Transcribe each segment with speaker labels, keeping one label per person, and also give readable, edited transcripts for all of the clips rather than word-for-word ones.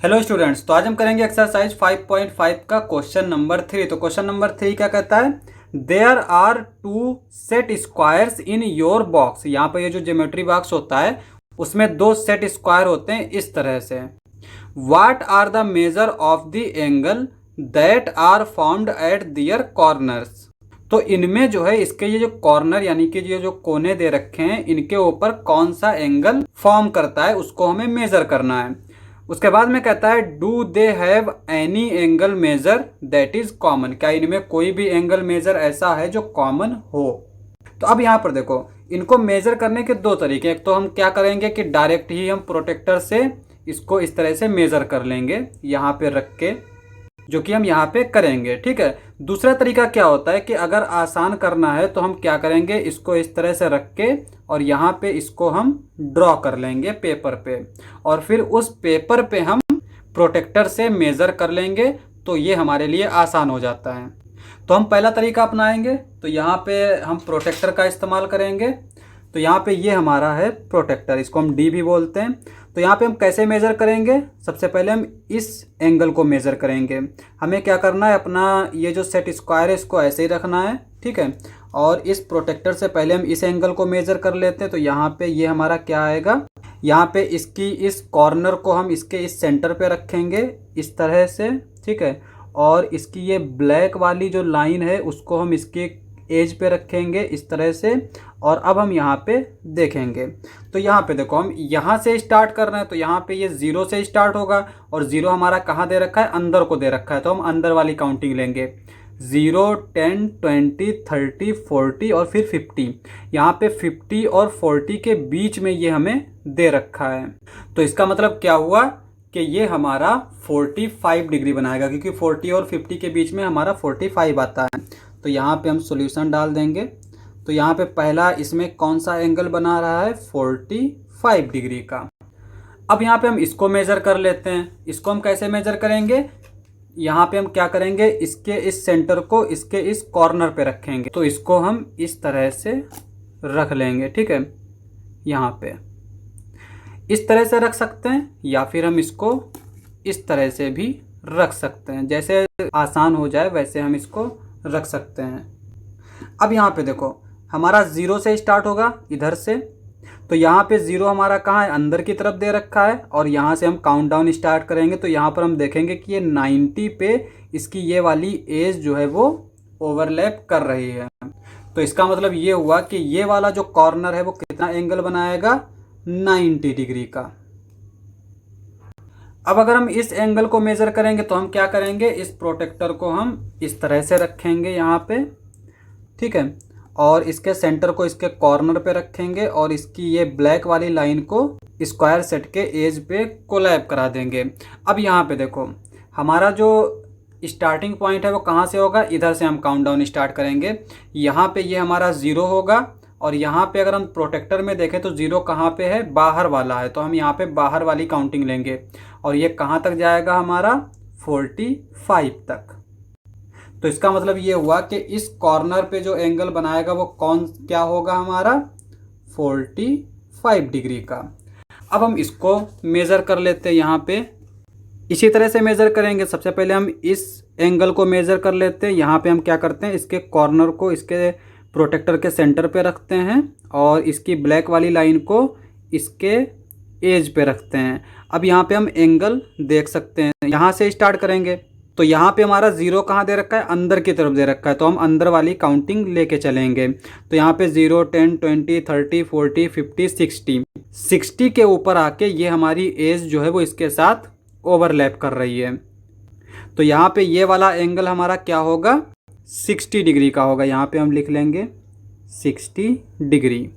Speaker 1: Hello students, तो आज हम करेंगे एक्सरसाइज 5.5 का क्वेश्चन नंबर 3। तो क्वेश्चन नंबर 3 क्या कहता है, there are two set squares in your box. यहाँ पे ये जो ज्योमेट्री बॉक्स होता है उसमें दो सेट स्क्वायर होते हैं इस तरह से। What are the measure of the angle that are formed at their corners. तो इनमें जो है इसके ये जो कॉर्नर यानी कि ये जो कोने दे रखे हैं इनके ऊपर कौन सा एंगल फॉर्म करता है उसको हमें मेजर करना है। उसके बाद में कहता है do they have any angle measure that is common. क्या इनमें कोई भी एंगल मेजर ऐसा है जो कॉमन हो। तो अब यहाँ पर देखो, इनको मेजर करने के दो तरीके। एक तो हम क्या करेंगे कि डायरेक्ट ही हम प्रोटेक्टर से इसको इस तरह से मेजर कर लेंगे यहाँ पे रख के, जो कि हम यहाँ पे करेंगे। ठीक है। दूसरा तरीका क्या होता है कि अगर आसान करना है तो हम क्या करेंगे, इसको इस तरह से रख के और यहाँ पे इसको हम ड्रॉ कर लेंगे पेपर पे, और फिर उस पेपर पे हम प्रोटेक्टर से मेज़र कर लेंगे। तो ये हमारे लिए आसान हो जाता है। तो हम पहला तरीका अपनाएंगे। तो यहाँ पे हम प्रोटेक्टर का इस्तेमाल करेंगे। तो यहाँ पे ये हमारा है प्रोटेक्टर, इसको हम डी भी बोलते हैं। तो यहाँ पे हम कैसे मेज़र करेंगे, सबसे पहले हम इस एंगल को मेज़र करेंगे। हमें क्या करना है, अपना ये जो सेट स्क्वायर है इसको ऐसे ही रखना है। ठीक है। और इस प्रोटेक्टर से पहले हम इस एंगल को मेज़र कर लेते हैं। तो यहाँ पे ये हमारा क्या आएगा, यहाँ पे इसकी इस कॉर्नर को हम इसके इस सेंटर पे रखेंगे इस तरह से। ठीक है। और इसकी ये ब्लैक वाली जो लाइन है उसको हम इसके एज पे रखेंगे इस तरह से। और अब हम यहाँ पे देखेंगे तो यहाँ पे देखो, हम यहाँ से स्टार्ट कर रहे हैं। तो यहाँ पे ये 0 से स्टार्ट होगा और 0 हमारा कहाँ दे रखा है, अंदर को दे रखा है। तो हम अंदर वाली काउंटिंग लेंगे, 0, 10, 20, 30, 40 और फिर 50। यहाँ पे 50 और 40 के बीच में ये हमें दे रखा है। तो इसका मतलब क्या हुआ कि ये हमारा 45 डिग्री बनाएगा, क्योंकि 40 और 50 के बीच में हमारा 45 आता है। तो यहाँ पे हम सॉल्यूशन डाल देंगे। तो यहाँ पे पहला इसमें कौन सा एंगल बना रहा है, 45 डिग्री का। अब यहाँ पे हम इसको मेज़र कर लेते हैं। इसको हम कैसे मेज़र करेंगे, यहाँ पे हम क्या करेंगे, इसके इस सेंटर को इसके इस कॉर्नर पे रखेंगे। तो इसको हम इस तरह से रख लेंगे। ठीक है। यहाँ पे इस तरह से रख सकते हैं या फिर हम इसको इस तरह से भी रख सकते हैं, जैसे आसान हो जाए वैसे हम इसको रख सकते हैं। अब यहाँ पे देखो, हमारा 0 से स्टार्ट होगा इधर से। तो यहाँ पे 0 हमारा कहाँ है, अंदर की तरफ दे रखा है। और यहाँ से हम काउंटडाउन स्टार्ट करेंगे। तो यहाँ पर हम देखेंगे कि ये 90 पे इसकी ये वाली एज जो है वो ओवरलैप कर रही है। तो इसका मतलब ये हुआ कि ये वाला जो कॉर्नर है वो कितना एंगल बनाएगा, 90 डिग्री का। अब अगर हम इस एंगल को मेज़र करेंगे तो हम क्या करेंगे, इस प्रोटेक्टर को हम इस तरह से रखेंगे यहाँ पे। ठीक है। और इसके सेंटर को इसके कॉर्नर पे रखेंगे और इसकी ये ब्लैक वाली लाइन को स्क्वायर सेट के एज पे कोलैब करा देंगे। अब यहाँ पे देखो, हमारा जो स्टार्टिंग पॉइंट है वो कहाँ से होगा, इधर से हम काउंटडाउन स्टार्ट करेंगे। यहाँ पे ये हमारा 0 होगा और यहाँ पे अगर हम प्रोटेक्टर में देखें तो 0 कहाँ पे है, बाहर वाला है। तो हम यहाँ पे बाहर वाली काउंटिंग लेंगे और ये कहाँ तक जाएगा, हमारा 45 तक। तो इसका मतलब ये हुआ कि इस कॉर्नर पे जो एंगल बनाएगा वो क्या होगा, हमारा 45 डिग्री का। अब हम इसको मेज़र कर लेते हैं यहाँ पे। इसी तरह से मेज़र करेंगे। सबसे पहले हम इस एंगल को मेज़र कर लेते हैं। यहाँ पे हम क्या करते हैं, इसके कॉर्नर को इसके प्रोटेक्टर के सेंटर पे रखते हैं और इसकी ब्लैक वाली लाइन को इसके एज पे रखते हैं। अब यहाँ पे हम एंगल देख सकते हैं, यहाँ से स्टार्ट करेंगे। तो यहाँ पे हमारा 0 कहाँ दे रखा है, अंदर की तरफ दे रखा है। तो हम अंदर वाली काउंटिंग लेके चलेंगे। तो यहाँ पे 0, 10, 20, 30, 40, 50, 60 के ऊपर आके ये हमारी एज जो है वो इसके साथ ओवरलैप कर रही है। तो यहाँ पे ये वाला एंगल हमारा क्या होगा, 60 डिग्री का होगा। यहाँ पे हम लिख लेंगे 60 डिग्री।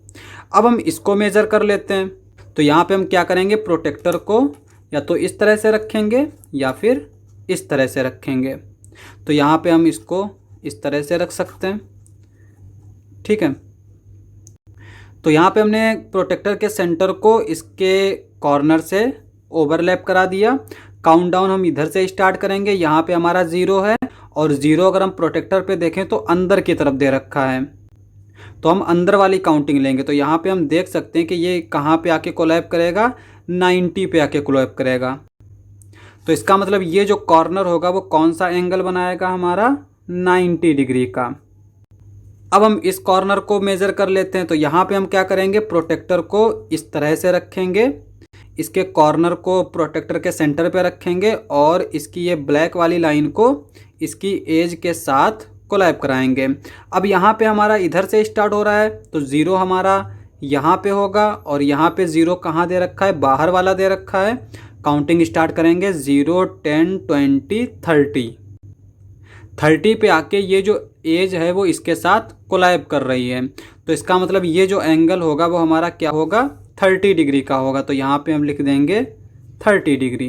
Speaker 1: अब हम इसको मेज़र कर लेते हैं। तो यहाँ पे हम क्या करेंगे, प्रोटेक्टर को या तो इस तरह से रखेंगे या फिर इस तरह से रखेंगे। तो यहाँ पे हम इसको इस तरह से रख सकते हैं। ठीक है। तो यहाँ पे हमने प्रोटेक्टर के सेंटर को इसके कॉर्नर से ओवरलैप करा दिया। काउंटडाउन हम इधर से स्टार्ट करेंगे। यहाँ पे हमारा 0 है और 0 अगर हम प्रोटेक्टर पे देखें तो अंदर की तरफ दे रखा है। तो हम अंदर वाली काउंटिंग लेंगे। तो यहाँ पे हम देख सकते हैं कि ये कहाँ पे आके कोलैप करेगा, 90 पे आके कोलैप करेगा। तो इसका मतलब ये जो कॉर्नर होगा वो कौन सा एंगल बनाएगा हमारा, 90 डिग्री का। अब हम इस कॉर्नर को मेज़र कर लेते हैं। तो यहाँ पे हम क्या करेंगे, प्रोटेक्टर को इस तरह से रखेंगे, इसके कॉर्नर को प्रोटेक्टर के सेंटर पे रखेंगे और इसकी ये ब्लैक वाली लाइन को इसकी एज के साथ कोलैब कराएंगे। अब यहाँ पे हमारा इधर से स्टार्ट हो रहा है तो ज़ीरो हमारा यहाँ पे होगा और यहाँ पे ज़ीरो कहाँ दे रखा है, बाहर वाला दे रखा है। काउंटिंग स्टार्ट करेंगे 0, 10, 20, 30 पे आके ये जो एज है वो इसके साथ कोलैब कर रही है। तो इसका मतलब ये जो एंगल होगा वो हमारा क्या होगा, 30 डिग्री का होगा। तो यहाँ पे हम लिख देंगे 30 डिग्री।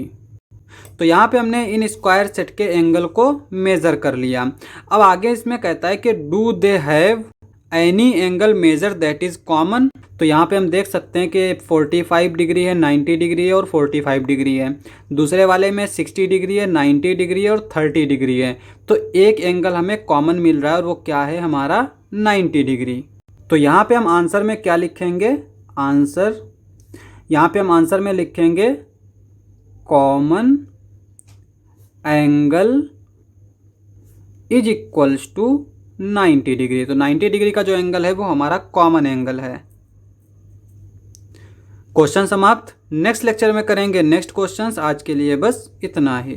Speaker 1: तो यहाँ पे हमने इन स्क्वायर सेट के एंगल को मेज़र कर लिया। अब आगे इसमें कहता है कि do they have any angle measure that is common. तो यहाँ पे हम देख सकते हैं कि 45 डिग्री है, 90 डिग्री है और 45 डिग्री है। दूसरे वाले में 60 डिग्री है, 90 डिग्री है और 30 डिग्री है। तो एक एंगल हमें कॉमन मिल रहा है और वो क्या है हमारा, 90 डिग्री। तो यहाँ पे हम आंसर में क्या लिखेंगे, आंसर यहाँ पे हम आंसर में लिखेंगे common angle is equals to 90 degree. तो 90 डिग्री का जो एंगल है वो हमारा कॉमन एंगल है। क्वेश्चन समाप्त। नेक्स्ट लेक्चर में करेंगे नेक्स्ट क्वेश्चंस। आज के लिए बस इतना ही।